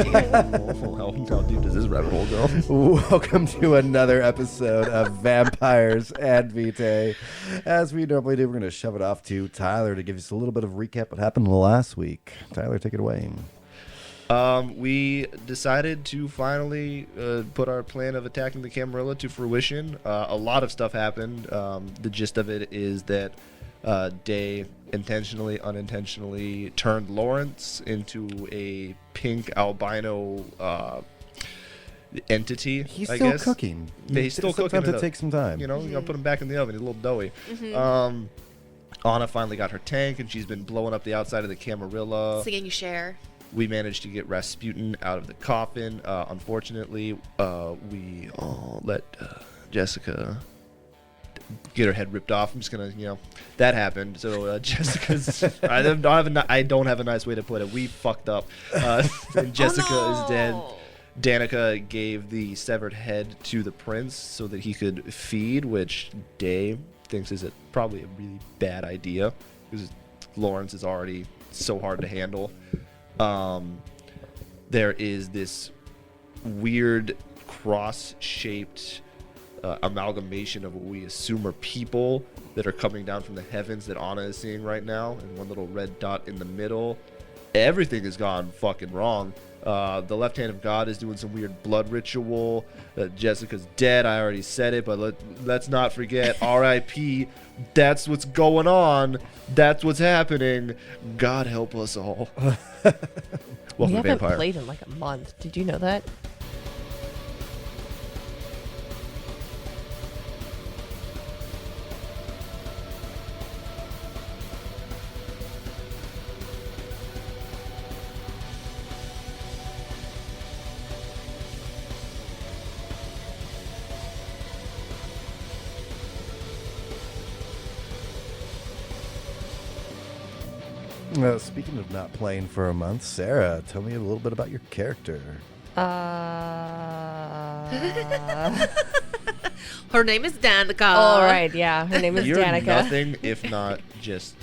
How deep does this rabbit hole go? Welcome to another episode of Vampires and Vitae. As we normally do, we're going to shove it off to Tyler to give us a little bit of recap what happened last week. Tyler, take it away. We decided to finally put our plan of attacking the Camarilla to fruition. A lot of stuff happened. The gist of it is that Dae intentionally, unintentionally turned Lawrence into a pink albino entity. He's I still guess. cooking. Yeah, he's still cooking. Sometimes it takes some time. You know, you gotta put him back in the oven. He's a little doughy. Anna finally got her tank, and she's been blowing up the outside of the Camarilla. Singing Share. We managed to get Rasputin out of the coffin. Unfortunately, we let Jessica get her head ripped off. I'm just gonna, that happened. So Jessica's, I don't have a nice way to put it. We fucked up. And Jessica is dead. Danika gave the severed head to the prince so that he could feed, which Dae thinks is probably a really bad idea because Lawrence is already so hard to handle. There is this weird cross-shaped amalgamation of what we assume are people that are coming down from the heavens that Anna is seeing right now, and one little red dot in the middle. Everything has gone fucking wrong. The left hand of God is doing some weird blood ritual. Jessica's dead. I already said it, but let's not forget R.I.P. That's what's going on. That's what's happening. God help us all. We Welcome, haven't Vampire. played in like a month. Did you know that? Speaking of not playing for a month, Sarah, tell me a little bit about your character. Her name is Danika. All right, yeah. Her name is You're Danika. nothing if not just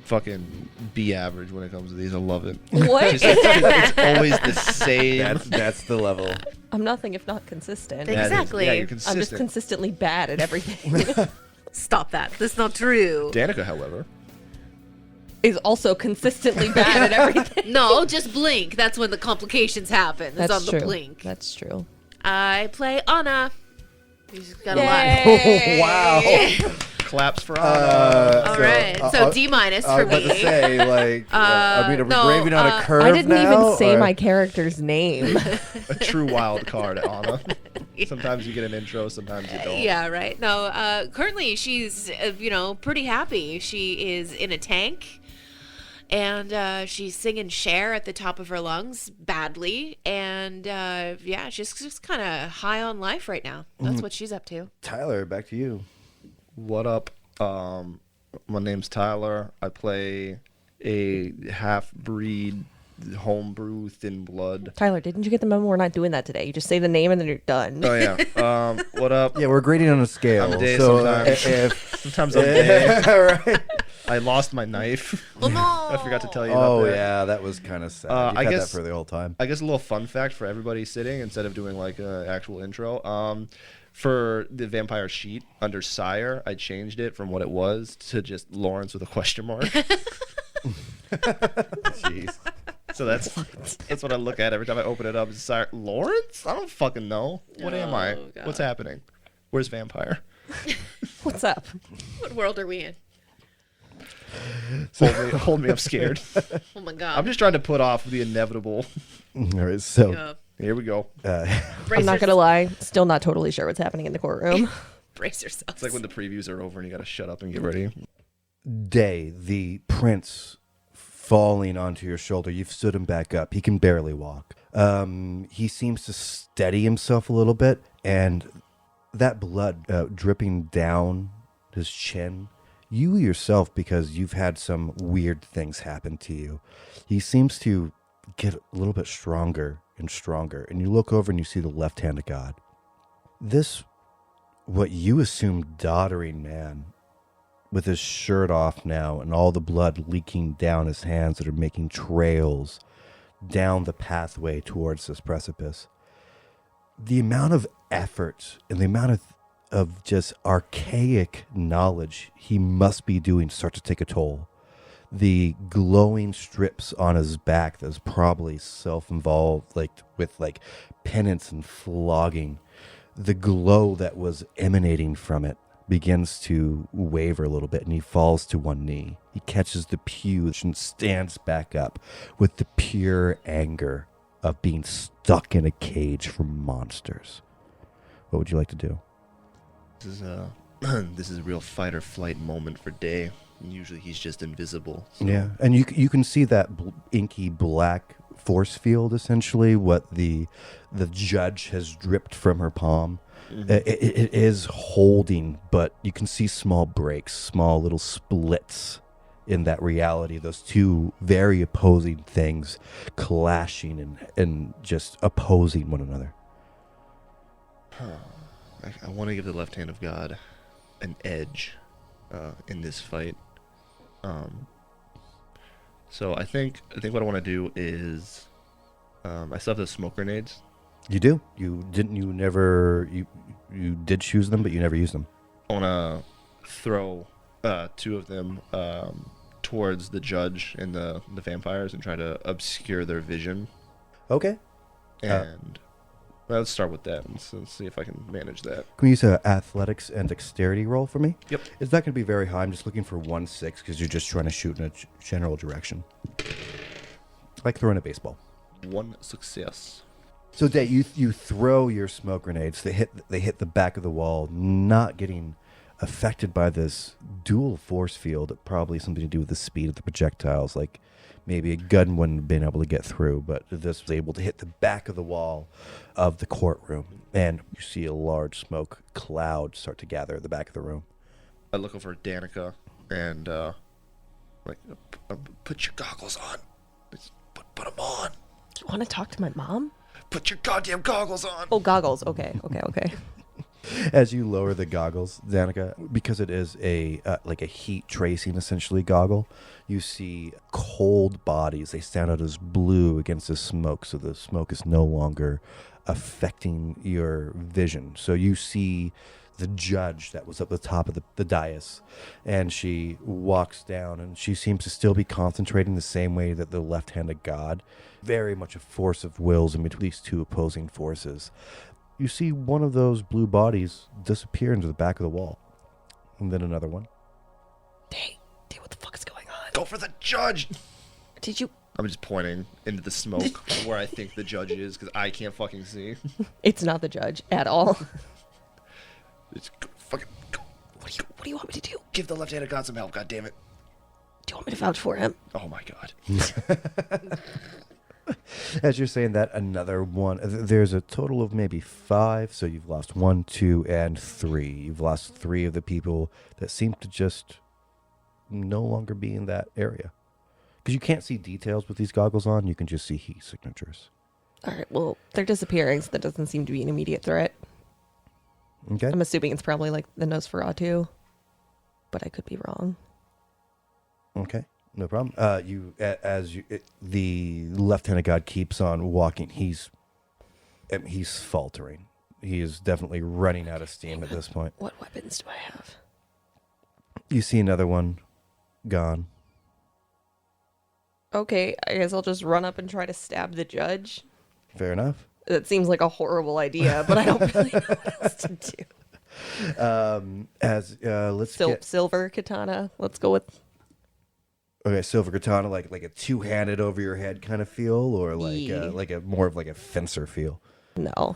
fucking be average when it comes to these. I love it. What? It's always the same. That's the level. I'm nothing if not consistent. Thank- Exactly. Yeah, you're I'm consistent. just consistently bad at everything. Stop that. That's not true. Danika, however, Is also consistently bad at everything. No, just blink. That's when the complications happen. It's on true. the blink. That's true. I play Anna. She's got a Yay! Wow. claps for Anna. lot. All right. So D- I for was about to me. say, are we no, graving on a curve I didn't now, even say or- my character's name. A true wild card, Anna. Sometimes you get an intro, sometimes you don't. Yeah, right. No, currently she's, pretty happy. She is in a tank. And she's singing Cher at the top of her lungs badly. And she's just kind of high on life right now. That's what she's up to. Tyler, back to you. What up? My name's Tyler. I play a half-breed homebrew thin blood. Tyler, didn't you get the memo? We're not doing that today. You just say the name and then you're done. Oh yeah. What up? Yeah, we're grading on a scale. I'm a Dae so sometimes. Sometimes I'm Dae. all right. I lost my knife. Oh, no. I forgot to tell you about Oh that. yeah, that was kind of sad. I You've had guess- that for the whole time. I guess a little fun fact for everybody sitting instead of doing like an actual intro. For the vampire sheet under Sire, I changed it from what it was to just Lawrence with a question mark. Jeez. So that's what I look at every time I open it up. Is Sire Lawrence? I don't fucking know. What am I? God. What's happening? Where's vampire? What's up? What world are we in? Hold me. I'm scared. Oh, my God. I'm just trying to put off the inevitable. All right, so Here we go. I'm not going to lie. Still not totally sure what's happening in the courtroom. Brace yourselves. It's like when the previews are over and you got to shut up and get ready. Dae, the prince falling onto your shoulder, you've stood him back up. He can barely walk. He seems to steady himself a little bit, and that blood dripping down his chin, you yourself, because you've had some weird things happen to you, he seems to get a little bit stronger and stronger. And you look over and you see the left hand of God. This, what you assume doddering man, with his shirt off now and all the blood leaking down his hands that are making trails down the pathway towards this precipice. The amount of effort and the amount of just archaic knowledge he must be doing start to take a toll. The glowing strips on his back that's probably self-involved, like with like penance and flogging. The glow that was emanating from it begins to waver a little bit, and he falls to one knee. He catches the pew and stands back up with the pure anger of being stuck in a cage from monsters. What would you like to do? This is a real fight or flight moment for Day. Usually he's just invisible. So. Yeah, and you can see that inky black force field, essentially, what the judge has dripped from her palm. Mm-hmm. It is holding, but you can see small breaks, small little splits in that reality. Those two very opposing things clashing and just opposing one another. I want to give the left hand of God an edge in this fight. So I think what I want to do is I still have the smoke grenades. You do? You did choose them, but you never used them. I want to throw 2 of them towards the judge and the vampires and try to obscure their vision. Okay. And let's start with that and see if I can manage that. Can we use an athletics and dexterity roll for me? Yep. It's not going to be very high. I'm just looking for 1-6 because you're just trying to shoot in a general direction. Like throwing a baseball. 1 success. So, Day, you throw your smoke grenades. They hit the back of the wall, not getting affected by this dual force field. Probably something to do with the speed of the projectiles. Like maybe a gun wouldn't have been able to get through, but this was able to hit the back of the wall of the courtroom. And you see a large smoke cloud start to gather at the back of the room. I look over at Danika and put your goggles on. Put them on. You want to talk to my mom? Put your goddamn goggles on. Oh, goggles. Okay. As you lower the goggles, Danika, because it is a heat tracing essentially goggle, you see cold bodies. They stand out as blue against the smoke, so the smoke is no longer affecting your vision. So you see the judge that was up the top of the dais, and she walks down, and she seems to still be concentrating the same way that the left hand of God. Very much a force of wills in between these two opposing forces. You see one of those blue bodies disappear into the back of the wall. And then another one. Day, what the fuck is going on? Go for the judge! Did you... I'm just pointing into the smoke where I think the judge is, because I can't fucking see. It's not the judge at all. It's fucking go. What do you want me to do? Give the left-handed God some help, goddammit. Do you want me to vouch for him? Oh my god. As you're saying that, another one. There's a total of maybe 5, so you've lost 1, 2, and 3. You've lost 3 of the people that seem to just no longer be in that area. Because you can't see details with these goggles on, you can just see heat signatures. All right, well, they're disappearing, so that doesn't seem to be an immediate threat. Okay. I'm assuming it's probably like the Nosferatu, but I could be wrong. Okay. No problem. The left-handed God keeps on walking. He's faltering. He is definitely running out of steam at this point. What weapons do I have? You see another one gone. Okay, I guess I'll just run up and try to stab the judge. Fair enough. That seems like a horrible idea, but I don't really know what else to do. Let's get Silver katana. Let's go with. Okay, silver katana, like a two-handed over your head kind of feel, or like a more of like a fencer feel. No.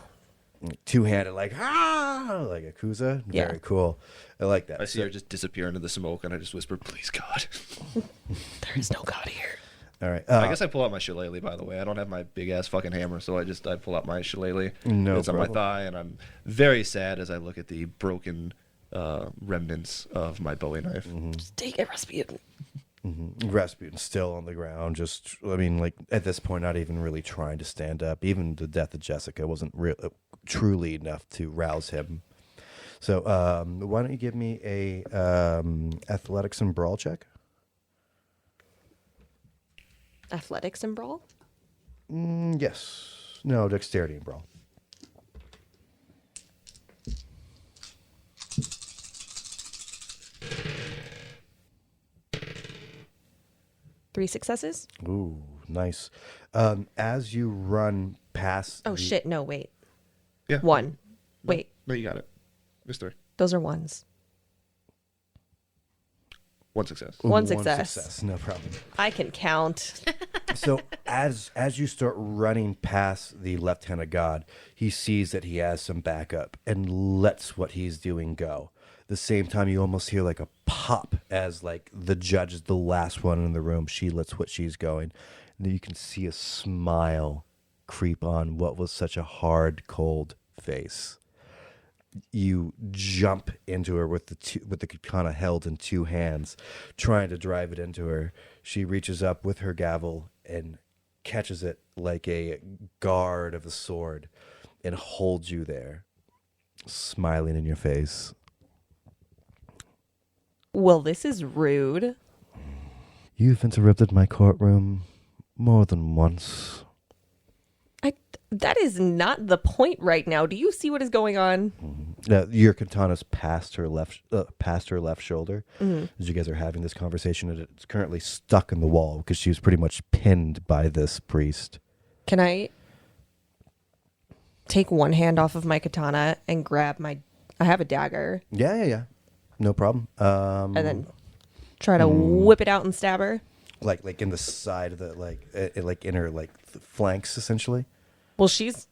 Two-handed, like a kuza. Yeah. Very cool. I like that. I see her just disappear into the smoke, and I just whisper, "Please, God." There is no God here. All right. I guess I pull out my shillelagh. By the way, I don't have my big ass fucking hammer, so I pull out my shillelagh. No It's on my problem. thigh, and I'm very sad as I look at the broken remnants of my Bowie knife. Just take it, Rasputin. Rasputin's still on the ground. Just, I mean, like at this point, not even really trying to stand up. Even the death of Jessica wasn't truly enough to rouse him. So, why don't you give me a athletics and brawl check? Athletics and brawl? Yes. No, dexterity and brawl. Three successes. Ooh, nice. As you run past. Oh, shit. No, wait. Yeah. One. Wait. No, you got it. There's 3. Those are ones. 1 success. Ooh, One success. No problem. I can count. So as you start running past the lieutenant god, he sees that he has some backup and lets what he's doing go. The same time, you almost hear like a pop as like the judge is the last one in the room. She lets what she's going. And then you can see a smile creep on what was such a hard, cold face. You jump into her with the katana held in 2 hands, trying to drive it into her. She reaches up with her gavel and catches it like a guard of a sword and holds you there, smiling in your face. Well, this is rude. You've interrupted my courtroom more than once. That is not the point right now. Do you see what is going on? Your katana's past her left shoulder. As you guys are having this conversation, it's currently stuck in the wall because she was pretty much pinned by this priest. Can I take one hand off of my katana and grab I have a dagger. Yeah. No problem. And then try to whip it out and stab her. Like in the side of the like in her flanks essentially. Well, she's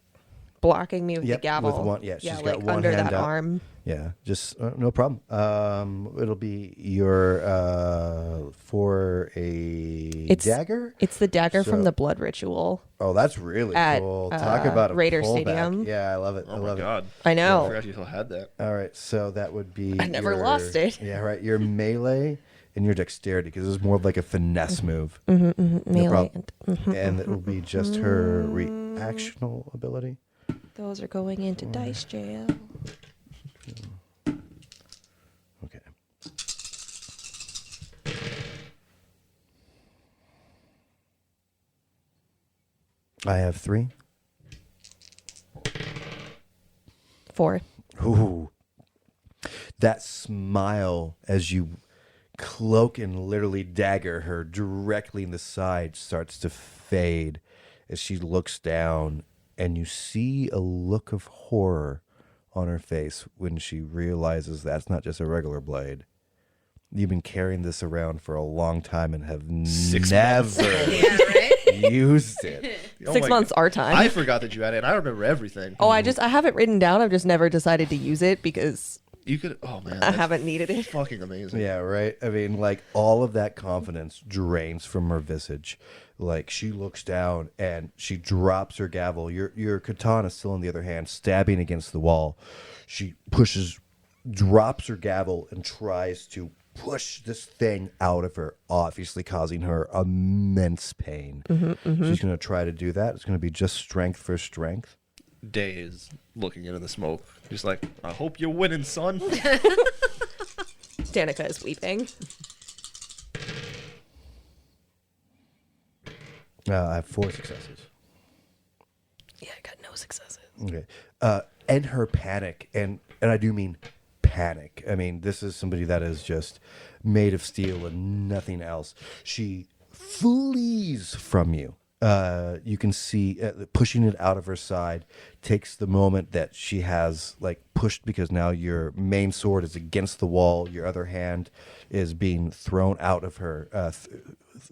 blocking me with the gavel. With one, she's got like one under hand that out. arm. Yeah, just no problem. It'll be your for a dagger. It's the dagger So- from the blood ritual. Oh, that's really At, cool. Talk about a Raider pullback. Stadium. Yeah, I love it. Oh I my love it. god. I know. I forgot you still had that. All right, so that would be. I never your- lost it. Yeah, right. Your melee and your dexterity, because this is more of like a finesse move. Melee. problem. And it will be just her reactional ability. Those are going into dice jail. Okay. I have 3. 4. Ooh. That smile as you cloak and literally dagger her directly in the side starts to fade as she looks down, and you see a look of horror on her face when she realizes that's not just a regular blade. You've been carrying this around for a long time and have 6 never Yeah, right? used it. Oh 6 my months God. our time. I forgot that you had it, and I remember everything. Oh, I have it written down. I've just never decided to use it because You could. Oh man. I that's haven't needed it. Fucking amazing. Yeah, right. I mean, like all of that confidence drains from her visage. Like she looks down and she drops her gavel. Your katana still in the other hand, stabbing against the wall. She drops her gavel and tries to push this thing out of her, obviously causing her immense pain. She's going to try to do that. It's going to be just strength for strength. Day is looking into the smoke. He's like, I hope you're winning, son. Danika is weeping. I have 4 successes. Yeah, I got no successes. Okay. And her panic, and I do mean panic. I mean, this is somebody that is just made of steel and nothing else. She flees from you. You can see pushing it out of her side, takes the moment that she has like pushed, because now your main sword is against the wall. Your other hand is being thrown out of her,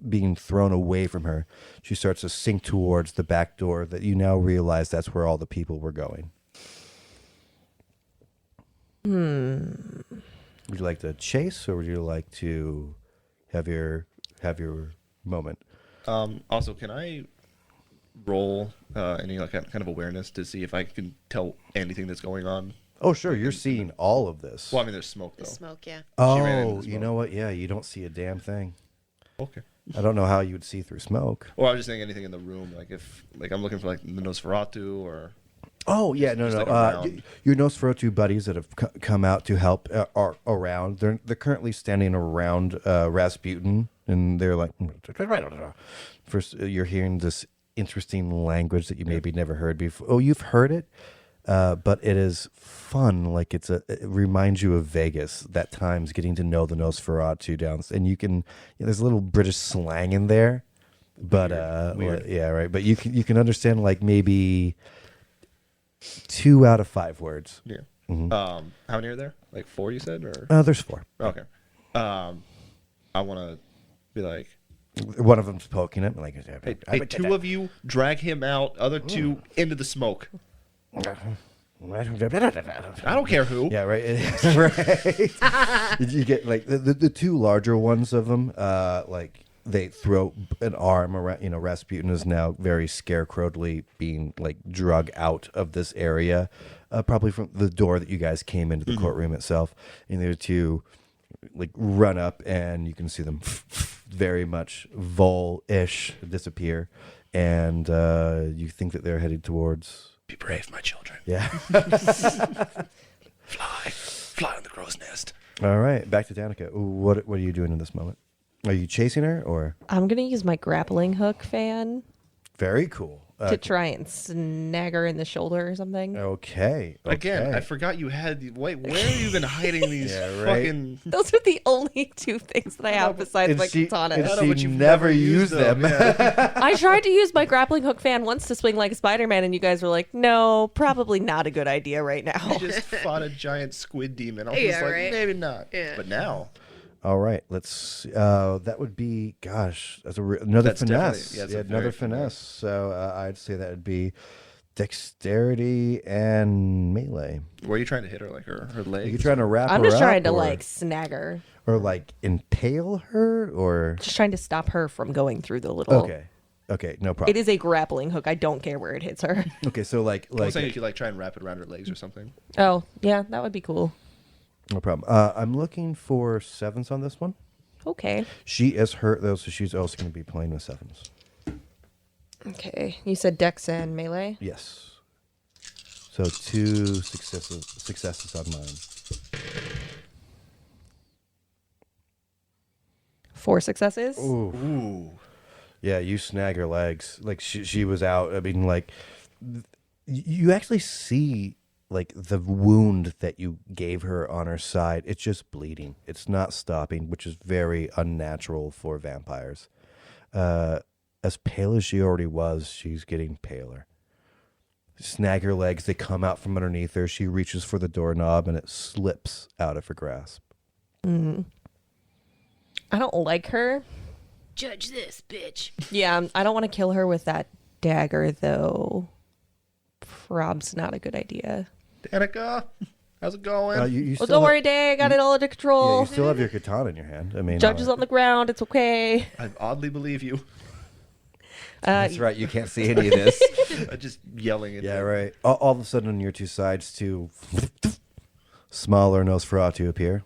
being thrown away from her. She starts to sink towards the back door that you now realize that's where all the people were going. Would you like to chase, or would you like to have your moment? Also, can I roll any like kind of awareness to see if I can tell anything that's going on? Oh, sure. You're seeing all of this. Well, I mean, there's smoke though. The smoke, yeah. She ran into Oh, the you smoke. know what? Yeah, you don't see a damn thing. Okay. I don't know how you would see through smoke. Or I was just saying anything in the room, like if like I'm looking for like the Nosferatu or. Oh, yeah, no. Like around. Your Nosferatu buddies that have come out to help are around. They're currently standing around Rasputin, and they're like, first you're hearing this interesting language that you maybe never heard before. Oh, you've heard it, but it is fun. Like it reminds you of Vegas. That times getting to know the Nosferatu down, and you can. There's a little British slang in there, but Weird. yeah, right. But you can understand like maybe 2 out of 5 words. Yeah. How many are there? Like 4, you said, or There's 4. okay. I want to be like, One of them's poking it. Like, hey, 2 of you drag him out. Other 2 into the smoke. I don't care who. Yeah, right. Right. You get like the 2 larger ones of them. Like they throw an arm around. Rasputin is now very scarecrowedly being like drug out of this area, probably from the door that you guys came into the courtroom itself. And the 2 like run up, and you can see them very much vole-ish disappear, and you think that they're headed towards. Be brave, my children. Yeah. Fly on the crow's nest. All right, back to Danica. What are you doing in this moment? Are you chasing her or? I'm going to use my grappling hook fan Very cool. to try and snag her in the shoulder or something. Okay. Again, I forgot you had. Wait, where have you been hiding these Yeah, right. fucking? Those are the only 2 things that I have besides my katana. I know, she but you've never used them. Yeah. I tried to use my grappling hook fan once to swing like Spider-Man, and you guys were like, no, probably not a good idea right now. I just fought a giant squid demon. I was Yeah, like, right. maybe not. Yeah. But now, All right, let's. That would be, gosh, that's another That's finesse. definitely- yeah, it's Yeah, a another very finesse. So I'd say that would be dexterity and melee. where are you trying to hit her? Like her Are leg? you trying to wrap I'm her just trying up, to or, like snag her. or like impale her, or Just trying to stop her from going through the little. okay, no problem. It is a grappling hook. I don't care where it hits her. Okay, so I was saying you could like try and wrap it around her legs or something. Oh, yeah, that would be cool. no problem. I'm looking for 7s on this one. Okay. She is hurt though, so she's also going to be playing with 7s. Okay. You said dex and melee? Yes. So 2 successes on mine. 4 successes? Ooh. Yeah, you snag her legs. Like she was out. I mean, like you actually see like the wound that you gave her on her side. It's just bleeding. It's not stopping, which is very unnatural for vampires. As pale as she already was, she's getting paler. Snag her legs. They come out from underneath her. She reaches for the doorknob, and it slips out of her grasp. I don't like her. Judge this, bitch. Yeah, I don't want to kill her with that dagger, though. Prob's not a good idea. Danica, how's it going? You Well, still don't ha- worry, Day. I got it all under Yeah, control. you still have your katana in your hand. I mean, Judge is on the ground. It's okay. I oddly believe you. That's right. You can't see any of this. Just yelling at Yeah, them. right. All of a sudden, on your 2 sides, 2 smaller Nosferatu appear.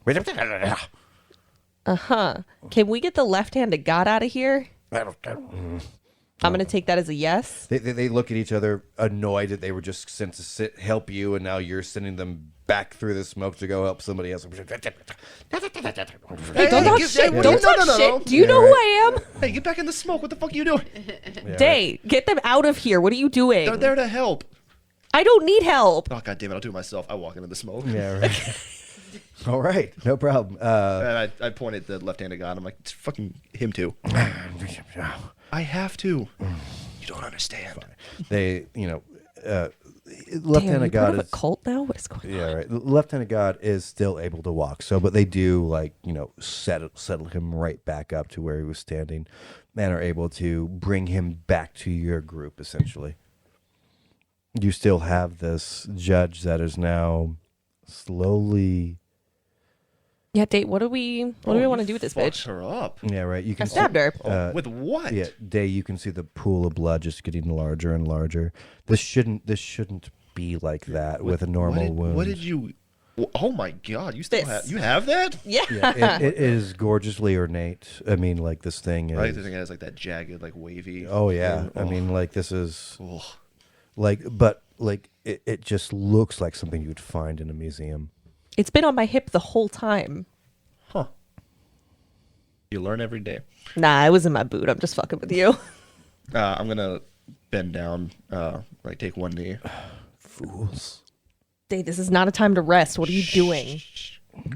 Can we get the left-handed god out of here? I'm going to take that as a yes. They look at each other, annoyed that they were just sent to help you, and now you're sending them back through the smoke to go help somebody else. Hey, don't Hey, talk give- shit. hey, Don't no, talk no, no, shit. no. Do you Yeah, know who right. I am? Hey, get back in the smoke. What the fuck are you doing? Yeah, Day, get them out of here. What are you doing? They're there to help. I don't need help. Oh, God damn it. I'll do it myself. I walk into the smoke. right. Yeah, right. All right, no problem. And I point at the left-handed god. I'm like, it's fucking him too. I have to. You don't understand. They, Damn, Left-handed you part God of a is cult now? What is going on? yeah, right. Left-handed God is still able to walk, but they do settle him right back up to where he was standing, and are able to bring him back to your group essentially. You still have this judge that is now slowly. Yeah, Date, what do we want to do with this Fucked bitch? her up. Yeah, right. You I can stabbed her. With what? Yeah, Day. You can see the pool of blood just getting larger and larger. This shouldn't be like that with a normal wound. What did you? Oh my God! You still This. you have that? Yeah. Yeah, it is gorgeously ornate. I mean, like this thing is. Right, the thing has like that jagged, like wavy. Oh yeah, thing. I mean, like this is Ugh. but it just looks like something you'd find in a museum. It's been on my hip the whole time. Huh. You learn every day. Nah, it was in my boot. I'm just fucking with you. I'm gonna bend down, like take one knee. Fools. Day, this is not a time to rest. What are you doing?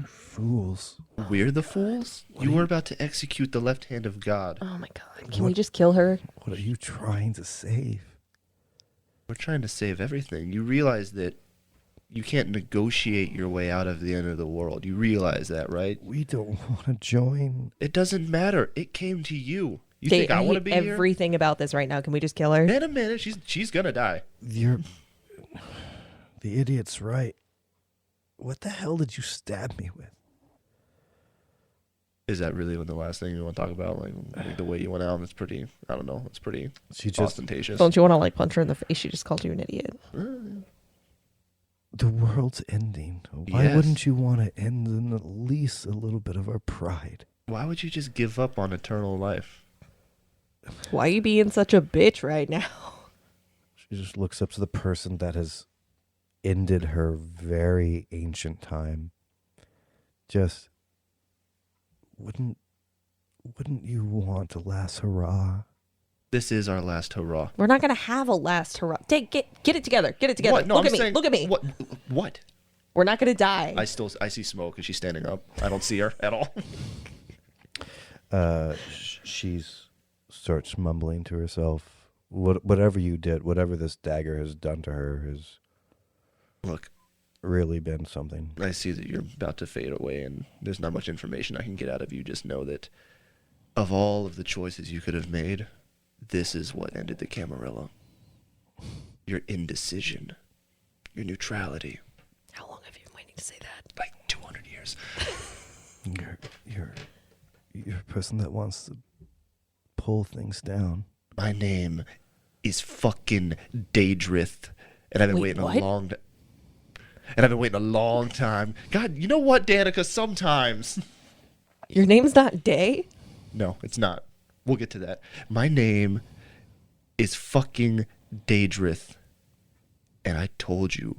Fools. We're the fools? You were about to execute the left hand of God. Oh my god. Can we just kill her? What are you trying to save? We're trying to save everything. You realize that you can't negotiate your way out of the end of the world. You realize that, right? We don't want to join. It doesn't matter. It came to you. You Day, think I want to be here? everything about this right now. Can we just kill her? In a minute, she's gonna die. The idiot's right. What the hell did you stab me with? Is that really the last thing you want to talk about? Like the way you went out? It's pretty. I don't know. It's pretty ostentatious. Don't you want to like punch her in the face? She just called you an idiot. The world's ending. Why Yes. wouldn't you want to end in at least a little bit of our pride? Why would you just give up on eternal life? Why are you being such a bitch right now? She just looks up to the person that has ended her very ancient time. Just wouldn't you want a last hurrah? This is our last hurrah. We're not gonna have a last hurrah. Day, get it together. Get it together. What? No, Look I'm at me. saying- Look at me. What? We're not gonna die. I see smoke and she's standing up. I don't see her at all. She's starts mumbling to herself. Whatever you did, whatever this dagger has done to her, has Look, really been something. I see that you're about to fade away, and there's not much information I can get out of you. Just know that of all of the choices you could have made, this is what ended the Camarilla. Your indecision, your neutrality. How long have you been waiting to say that? Like 200 years. You're a person that wants to pull things down. My name is fucking Daedrith, and I've been Wait, waiting what? a long time. God, you know what, Danica? Sometimes. Your name's not Day? No, it's not. We'll get to that. My name is fucking Daedrith, and I told you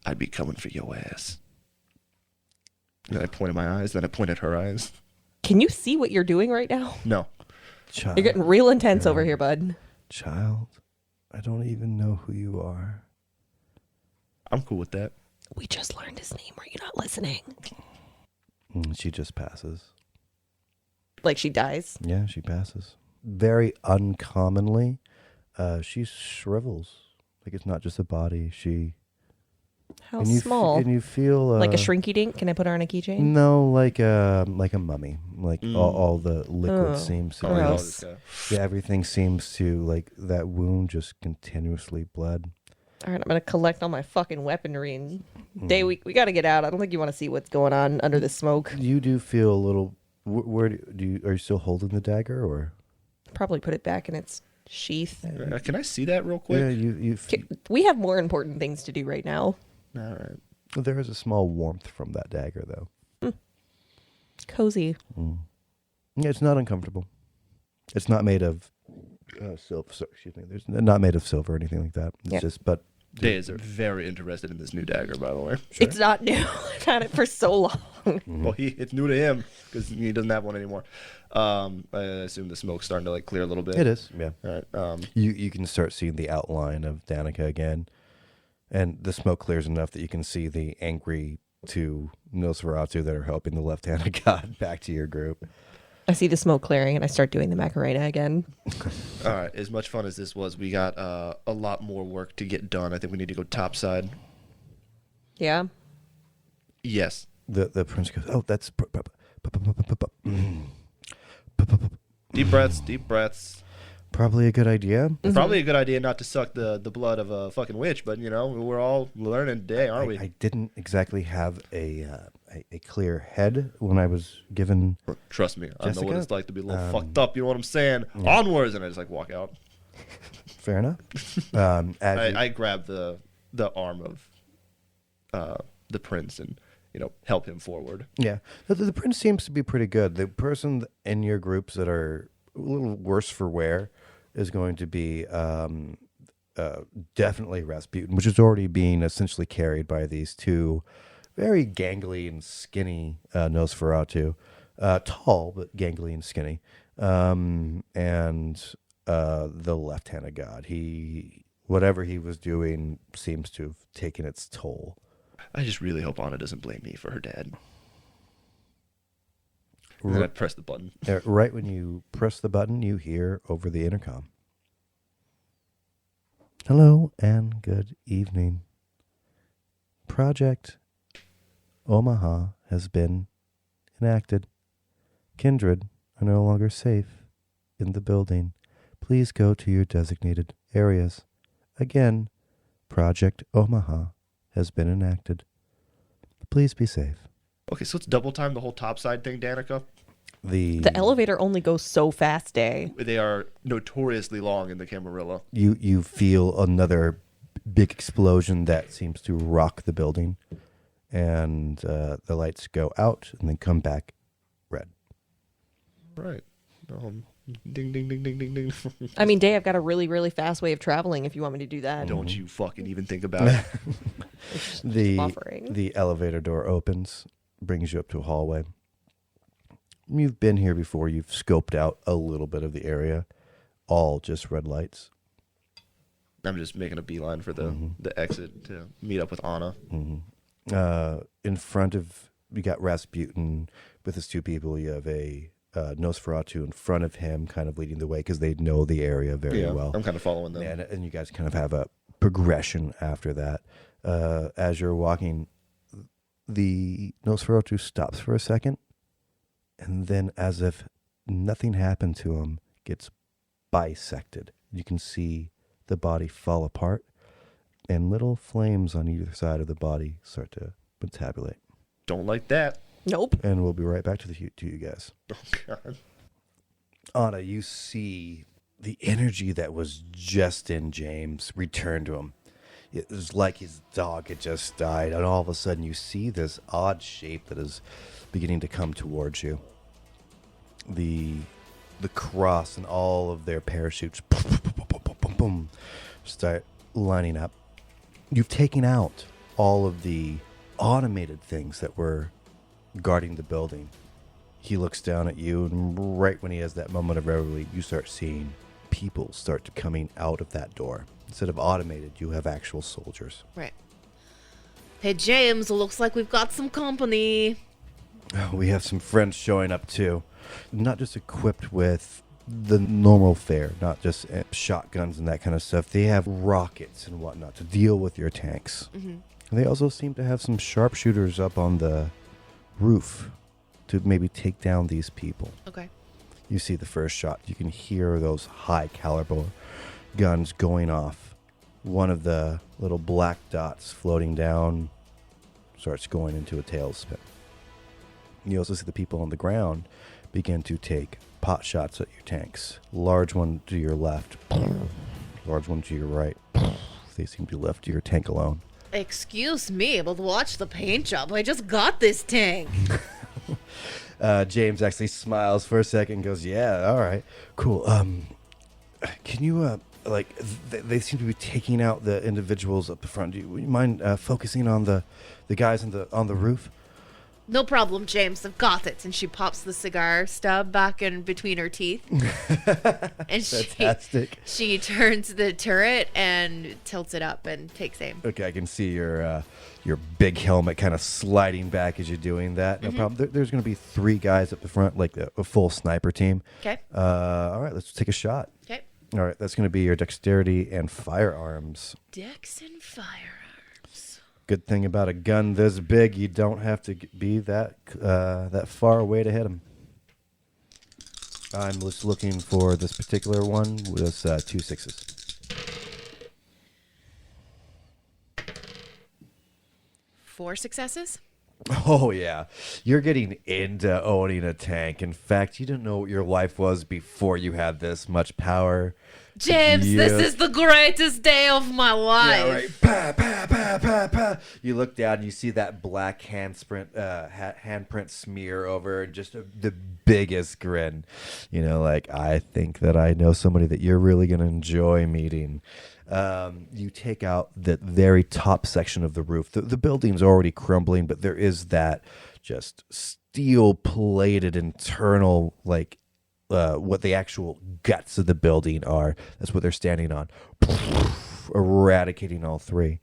I'd be coming for your ass. Then I pointed my eyes, then I pointed her eyes. Can you see what you're doing right now? No. Child, You're getting real intense over here, bud. child, I don't even know who you are. I'm cool with that. We just learned his name. Were you not listening? She just passes. Like she dies? Yeah, she passes. Very uncommonly, she shrivels. Like it's not just a body. How and you small? and you feel like a shrinky dink? Can I put her on a keychain? No, like a mummy. Like all the liquid Oh, seems to. Oh, I know gross. this guy. Yeah, everything seems to like that wound just continuously bled. All right, I'm going to collect all my fucking weaponry. And Day, we got to get out. I don't think you want to see what's going on under the smoke. You do feel a little. Where do you? Are you still holding the dagger or? Probably put it back in its sheath. Can I see that real quick? Yeah, you. We have more important things to do right now. All right. There is a small warmth from that dagger, though. Cozy. Yeah, it's not uncomfortable. It's not made of silver. Excuse me. There's not made of silver or anything like that. It's Yeah. just, but Day is very interested in this new dagger, by the way. It's not new. I've had it for so long. Well, it's new to him because he doesn't have one anymore. I assume the smoke's starting to like clear a little bit. it is. Yeah. All right. You can start seeing the outline of Danica again, and the smoke clears enough that you can see the angry two Nosferatu that are helping the left-handed god back to your group. I see the smoke clearing and I start doing the Macarena again. All right. As much fun as this was, we got a lot more work to get done. I think we need to go topside. Yeah. Yes. The prince goes, "Oh, that's Deep breaths. Deep breaths. probably a good idea." Probably a good idea not to suck the blood of a fucking witch, but you know we're all learning today, aren't we? I didn't exactly have a clear head when I was given. Trust me, I know what Jessica? it's like to be a little fucked up. You know what I'm saying? Onwards, and I just like walk out. Fair enough. As you- I grab the arm of the prince and help him forward. Yeah, the prince seems to be pretty good. The person in your groups that are a little worse for wear is going to be definitely Rasputin, which is already being essentially carried by these two very gangly and skinny Nosferatu. Tall, but gangly and skinny. And the left-handed god. Whatever he was doing seems to have taken its toll. I just really hope Anna doesn't blame me for her dad. And then I press the button. Right when you press the button, you hear over the intercom. Hello and good evening. Project Omaha has been enacted. Kindred are no longer safe in the building. Please go to your designated areas. Again, Project Omaha has been enacted. Please be safe. Okay, so it's double time the whole topside thing, Danica. The elevator only goes so fast, Day. They are notoriously long in the Camarilla. You feel another big explosion that seems to rock the building, and the lights go out and then come back red. Right. Ding, ding, ding, ding, ding, ding. I mean, Day, I've got a really, really fast way of traveling if you want me to do that. Don't you fucking even think about it. The elevator door opens, brings you up to a hallway. You've been here before. You've scoped out a little bit of the area. All just red lights. I'm just making a beeline for the exit to meet up with Anna. In front of, you got Rasputin with his two people. You have a Nosferatu in front of him, kind of leading the way because they know the area very well. I'm kind of following them. And you guys kind of have a progression after that. As you're walking, the Nosferatu stops for a second, and then, as if nothing happened to him, gets bisected. You can see the body fall apart, and little flames on either side of the body start to metabulate. Don't like that. Nope. And we'll be right back to you guys. Oh, God. Anna, you see the energy that was just in James return to him. It was like his dog had just died, and all of a sudden you see this odd shape that is beginning to come towards you. The cross and all of their parachutes start lining up. You've taken out all of the automated things that were guarding the building. He looks down at you, and right when he has that moment of reverie, you start seeing people start to coming out of that door. Instead of automated, you have actual soldiers. Right. Hey, James, looks like we've got some company. We have some friends showing up too. Not just equipped with the normal fare, not just shotguns and that kind of stuff. They have rockets and whatnot to deal with your tanks. And they also seem to have some sharpshooters up on the roof to maybe take down these people. Okay. You see the first shot. You can hear those high caliber guns going off. One of the little black dots floating down starts going into a tailspin. You also see the people on the ground begin to take pot shots at your tanks. Large one to your left, large one to your right. They seem to be left to your tank alone. Excuse me, but watch the paint job. I just got this tank. James actually smiles for a second and goes, yeah, all right, cool. Can you, they seem to be taking out the individuals up the front. Would you mind focusing on the guys on the roof? No problem, James. I've got it. And she pops the cigar stub back in between her teeth. And Fantastic. She turns the turret and tilts it up and takes aim. Okay, I can see your big helmet kind of sliding back as you're doing that. No problem. There's going to be 3 guys up the front, like a full sniper team. Okay. All right, let's take a shot. Okay. All right, that's going to be your dexterity and firearms. Dex and firearms. Good thing about a gun this big, you don't have to be that far away to hit him. I'm just looking for this particular one with 2 6s. 4 successes? Oh, yeah. You're getting into owning a tank. In fact, you didn't know what your life was before you had this much power. James, this is the greatest day of my life. Yeah, right. Pa, pa, pa, pa, pa. You look down and you see that black handprint smear over and just the biggest grin. You know, like, I think that I know somebody that you're really going to enjoy meeting. You take out the very top section of the roof. The building's already crumbling, but there is that just steel-plated internal, like, what the actual guts of the building are. That's what they're standing on, eradicating all three.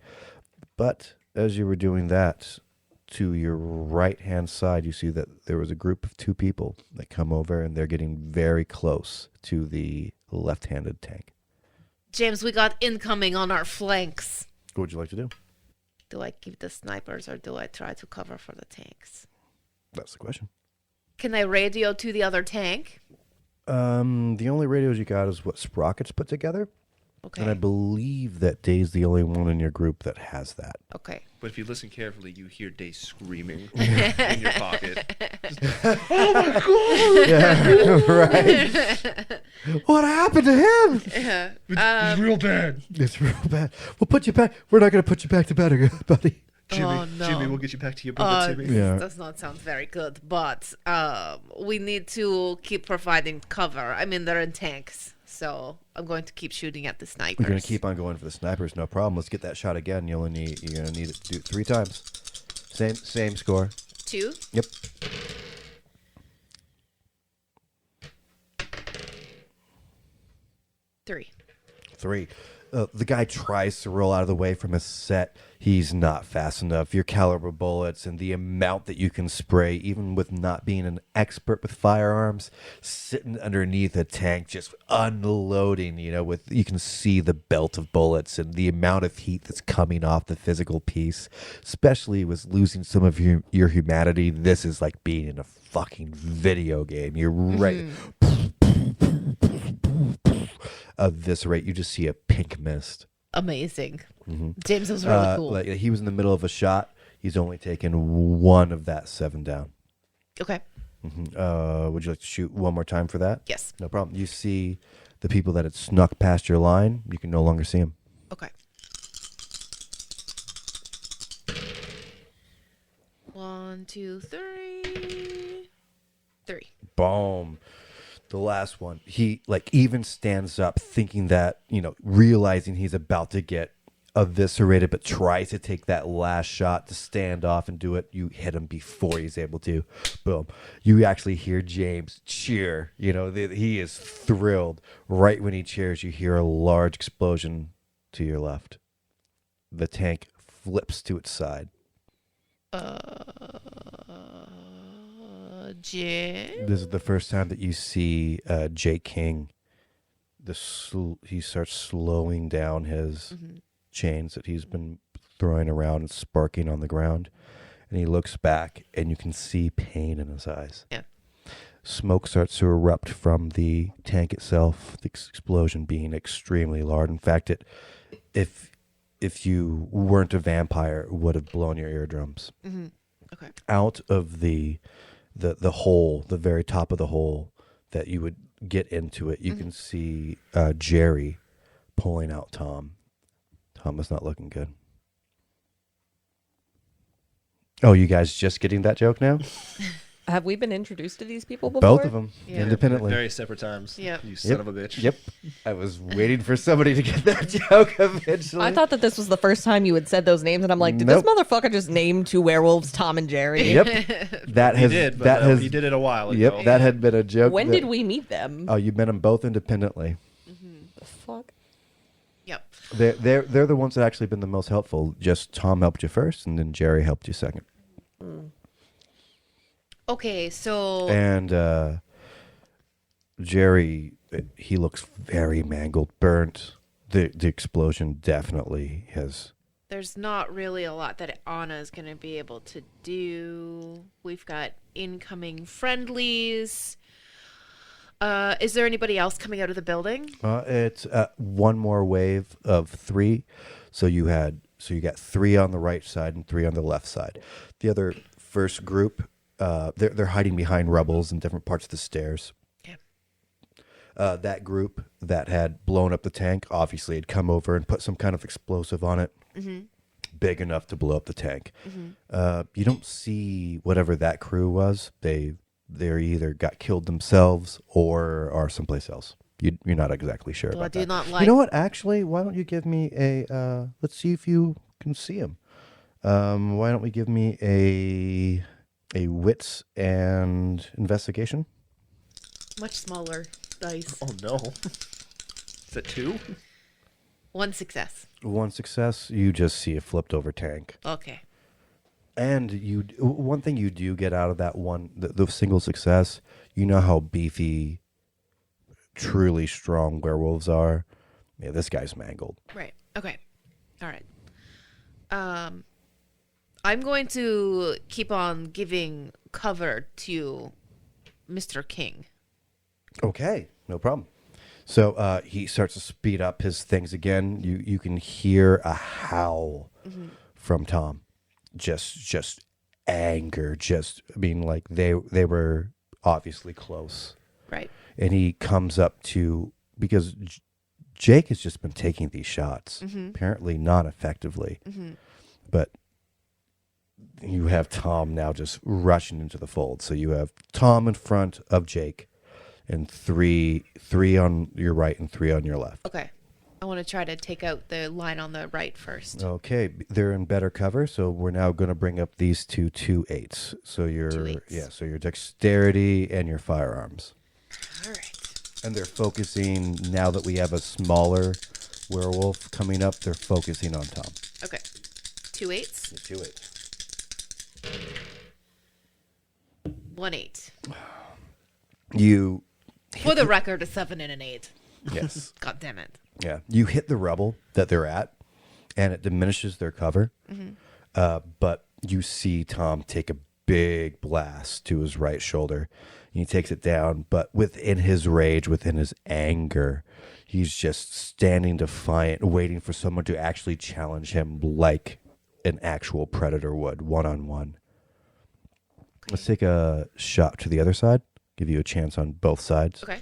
But as you were doing that, to your right-hand side, you see that there was a group of 2 people that come over, and they're getting very close to the left-handed tank. James, we got incoming on our flanks. What would you like to do? Do I keep the snipers or do I try to cover for the tanks? That's the question. Can I radio to the other tank? The only radios you got is what Sprockets put together. Okay. And I believe that Day's the only one in your group that has that. Okay. But if you listen carefully, you hear Day screaming in your pocket. Yeah, right. What happened to him? It's real bad. It's real bad. We'll put you back. We're not going to put you back to bed, buddy. Jimmy, Oh, no. Jimmy, we'll get you back to your brother, Timmy. This Yeah. does not sound very good, but we need to keep providing cover. I mean, they're in tanks, so I'm going to keep shooting at the snipers. We're going to keep on going for the snipers. No problem. Let's get that shot again. You're going to need it to do it 3 times. Same score. 2. Yep. Three. 3. The guy tries to roll out of the way from his set. He's not fast enough. Your caliber bullets and the amount that you can spray, even with not being an expert with firearms, sitting underneath a tank, just unloading, with you can see the belt of bullets and the amount of heat that's coming off the physical piece, especially with losing some of your humanity. This is like being in a fucking video game. You're right. Eviscerate. You just see a pink mist. Amazing. Mm-hmm. James was really cool. Like he was in the middle of a shot. He's only taken 1 of that 7 down. Okay. Mm-hmm. Would you like to shoot one more time for that? Yes. No problem. You see the people that had snuck past your line. You can no longer see them. Okay. 1, 2, 3. 3. Boom. The last one. He even stands up thinking that, realizing he's about to get eviscerated, but tries to take that last shot to stand off and do it. You hit him before he's able to. Boom. You actually hear James cheer. He is thrilled. Right when he cheers, you hear a large explosion to your left. The tank flips to its side. Jim? This is the first time that you see Jay King. He starts slowing down his chains that he's been throwing around and sparking on the ground. And he looks back, and you can see pain in his eyes. Yeah. Smoke starts to erupt from the tank itself, the explosion being extremely large. In fact, if you weren't a vampire, it would have blown your eardrums. Mm-hmm. Okay. Out of the hole, the very top of the hole that you would get into it, you can see Jerry pulling out Tom. Tom is not looking good. Oh, you guys just getting that joke now? Have we been introduced to these people before? Both of them, Yeah. independently. Very separate times. Yep. You son of a bitch. Yep. I was waiting for somebody to get that joke eventually. I thought that this was the first time you had said those names, and I'm like, did Nope. this motherfucker just name 2 werewolves, Tom and Jerry? Yep. That He has did, but that has he did it a while ago. Yep, that had been a joke. When that- did we meet them? Oh, you met them both independently. The fuck? Yep. They're the ones that actually been the most helpful. Just Tom helped you first, and then Jerry helped you second. Okay, so And Jerry, he looks very mangled, burnt. The explosion definitely has. there's not really a lot that Anna is going to be able to do. We've got incoming friendlies. Is there anybody else coming out of the building? It's one more wave of 3. So you got 3 on the right side and 3 on the left side. The other first group, they're hiding behind rubbles in different parts of the stairs. Okay. That group that had blown up the tank obviously had come over and put some kind of explosive on it, big enough to blow up the tank. You don't see whatever that crew was. They either got killed themselves or are someplace else. You're not exactly sure Well, I about do that. not like. You know what? Actually, why don't you give me a? Let's see if you can see him. Why don't we give me a wits and investigation? Much smaller dice. Oh no. Is that 2? 1 success. One success, you just see a flipped over tank. Okay. And one thing you do get out of that one, the single success, you know how beefy, truly strong werewolves are. Yeah, this guy's mangled. Right. Okay. All right. I'm going to keep on giving cover to Mr. King. Okay, no problem. So he starts to speed up his things again. You can hear a howl from Tom, just anger. Like they were obviously close. Right. And he comes up to because Jake has just been taking these shots, apparently not effectively, but you have Tom now just rushing into the fold. So you have Tom in front of Jake. And three on your right and 3 on your left. Okay. I want to try to take out the line on the right first. Okay, they're in better cover, so we're now going to bring up these 2 8s. So your 2 8s. so your dexterity and your firearms. All right. And they're focusing now that we have a smaller werewolf coming up. They're focusing on Tom. Okay. 2 8s. 2 8s. 1 8. You For the record, a 7 and an 8. yes. God damn it. Yeah, you hit the rubble that they're at, and it diminishes their cover. But you see Tom take a big blast to his right shoulder. And he takes it down, but within his rage, within his anger, he's just standing defiant, waiting for someone to actually challenge him like an actual predator would, 1-on-1. Let's take a shot to the other side. Give you a chance on both sides. Okay.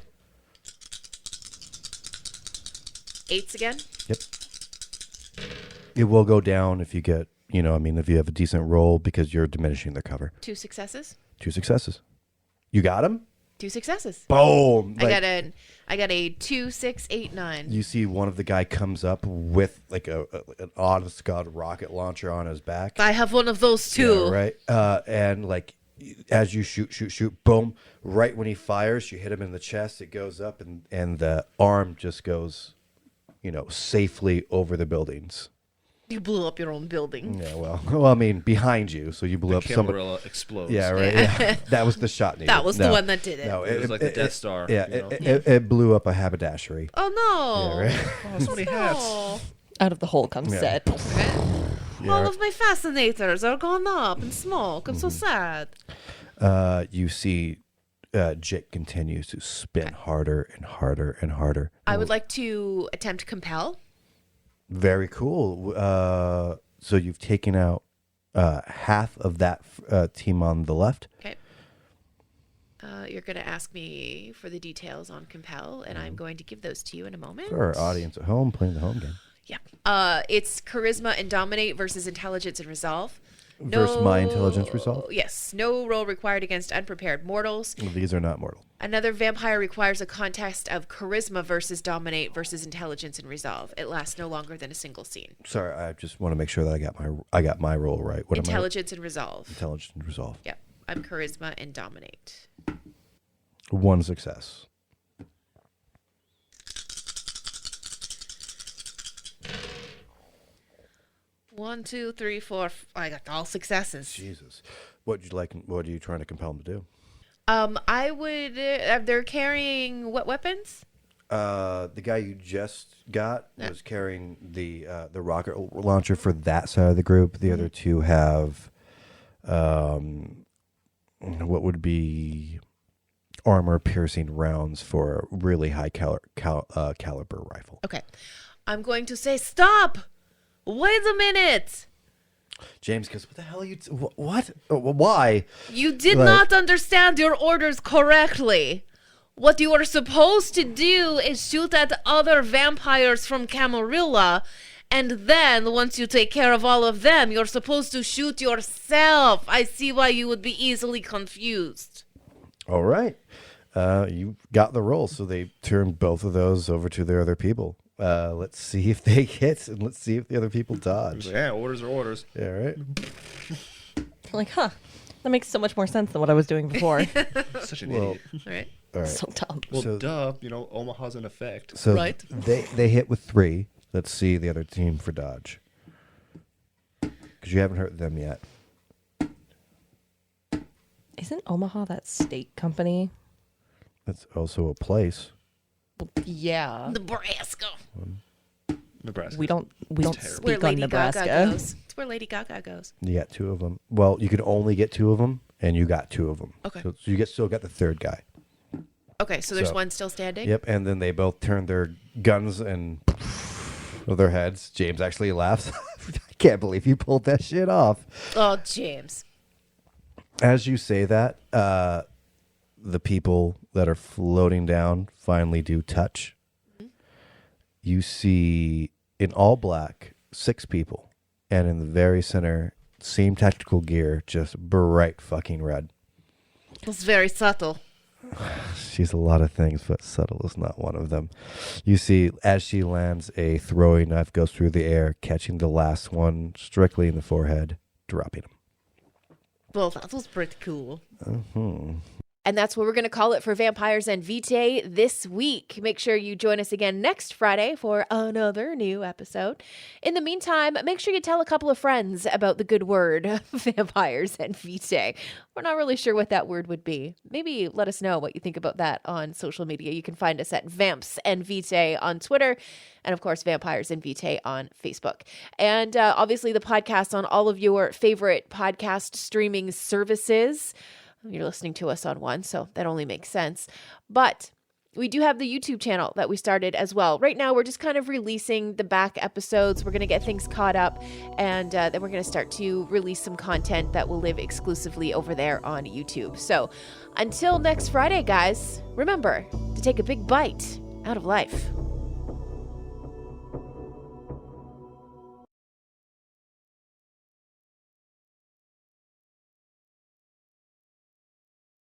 8s again? Yep. It will go down if you get, if you have a decent roll because you're diminishing the cover. 2 successes? 2 successes. You got him? 2 successes. Boom! I got a 2, 6, 8, 9. You see one of the guy comes up with like an honest god rocket launcher on his back. I have one of those too. Yeah, right. And like as you shoot, boom! Right when he fires, you hit him in the chest. It goes up, and the arm just goes, safely over the buildings. You blew up your own building. Yeah, well, I mean, behind you, so you blew up somebody. Camarilla explodes. Yeah, right. Yeah. That was the shot needed. That was the one that did it. No, It was like the Death Star. Yeah, it blew up a haberdashery. Oh no! Yeah, right. Oh, so many hats. No. Out of the hole comes Yeah. set. Yeah. All of my fascinators are gone up in smoke. I'm so sad. You see, Jake continues to spin harder and harder and harder. I would like to attempt compel. Very cool. So you've taken out half of that team on the left. Okay. You're going to ask me for the details on compel, and I'm going to give those to you in a moment. For our audience at home playing the home game. Yeah. It's charisma and dominate versus intelligence and resolve. Versus my intelligence resolve? Yes. No roll required against unprepared mortals. These are not mortal. Another vampire requires a contest of charisma versus dominate versus intelligence and resolve. It lasts no longer than a single scene. Sorry, I just want to make sure that I got my roll right. What Intelligence and resolve. Intelligence and resolve. Yep. I'm charisma and dominate. 1 success. One, two, three, four. I got all successes. Jesus. What are you trying to compel them to do? I would. They're carrying what weapons? The guy you just got was carrying the rocket launcher for that side of the group. The other 2 have what would be armor piercing rounds for a really high caliber rifle. Okay. I'm going to say stop. Wait a minute. James goes, "What the hell are you? What? Why?" You did not understand your orders correctly. What you are supposed to do is shoot at other vampires from Camarilla, and then once you take care of all of them, you're supposed to shoot yourself. I see why you would be easily confused. All right. You got the roll, so they turned both of those over to their other people. Let's see if they hit, and let's see if the other people dodge. Yeah, orders are orders. Yeah, right. Like, huh? That makes so much more sense than what I was doing before. Such an Well, idiot. All right. All right. So dumb. Well, So- duh. Omaha's in effect. So Right. they hit with 3. Let's see the other team for dodge. Because you haven't hurt them yet. Isn't Omaha that steak company? That's also a place. Yeah. Nebraska. Nebraska. We don't terrible. speak Where on Lady Nebraska. Gaga goes. It's where Lady Gaga goes. You got 2 of them. Well, you can only get 2 of them, and you got 2 of them. Okay. So you still got the 3rd guy. Okay, so there's So- one still standing? Yep, and then they both turn their guns and of their heads. James actually laughs. I can't believe you pulled that shit off. Oh, James. As you say that, the people that are floating down finally do touch. You see in all black 6 people, and in the very center, same tactical gear, just bright fucking red. It's very subtle. She's a lot of things, but subtle is not one of them. You see, as she lands, a throwing knife goes through the air, catching the last one strictly in the forehead, dropping him. Well, that was pretty cool. Mm-hmm. And that's what we're going to call it for Vampires and Vitae this week. Make sure you join us again next Friday for another new episode. In the meantime, make sure you tell a couple of friends about the good word, Vampires and Vitae. We're not really sure what that word would be. Maybe let us know what you think about that on social media. You can find us at Vamps and Vitae on Twitter, and of course, Vampires and Vitae on Facebook. And obviously the podcast on all of your favorite podcast streaming services. You're listening to us on one, so that only makes sense. But we do have the YouTube channel that we started as well. Right now, we're just kind of releasing the back episodes. We're going to get things caught up, and then we're going to start to release some content that will live exclusively over there on YouTube. So until next Friday, guys, remember to take a big bite out of life.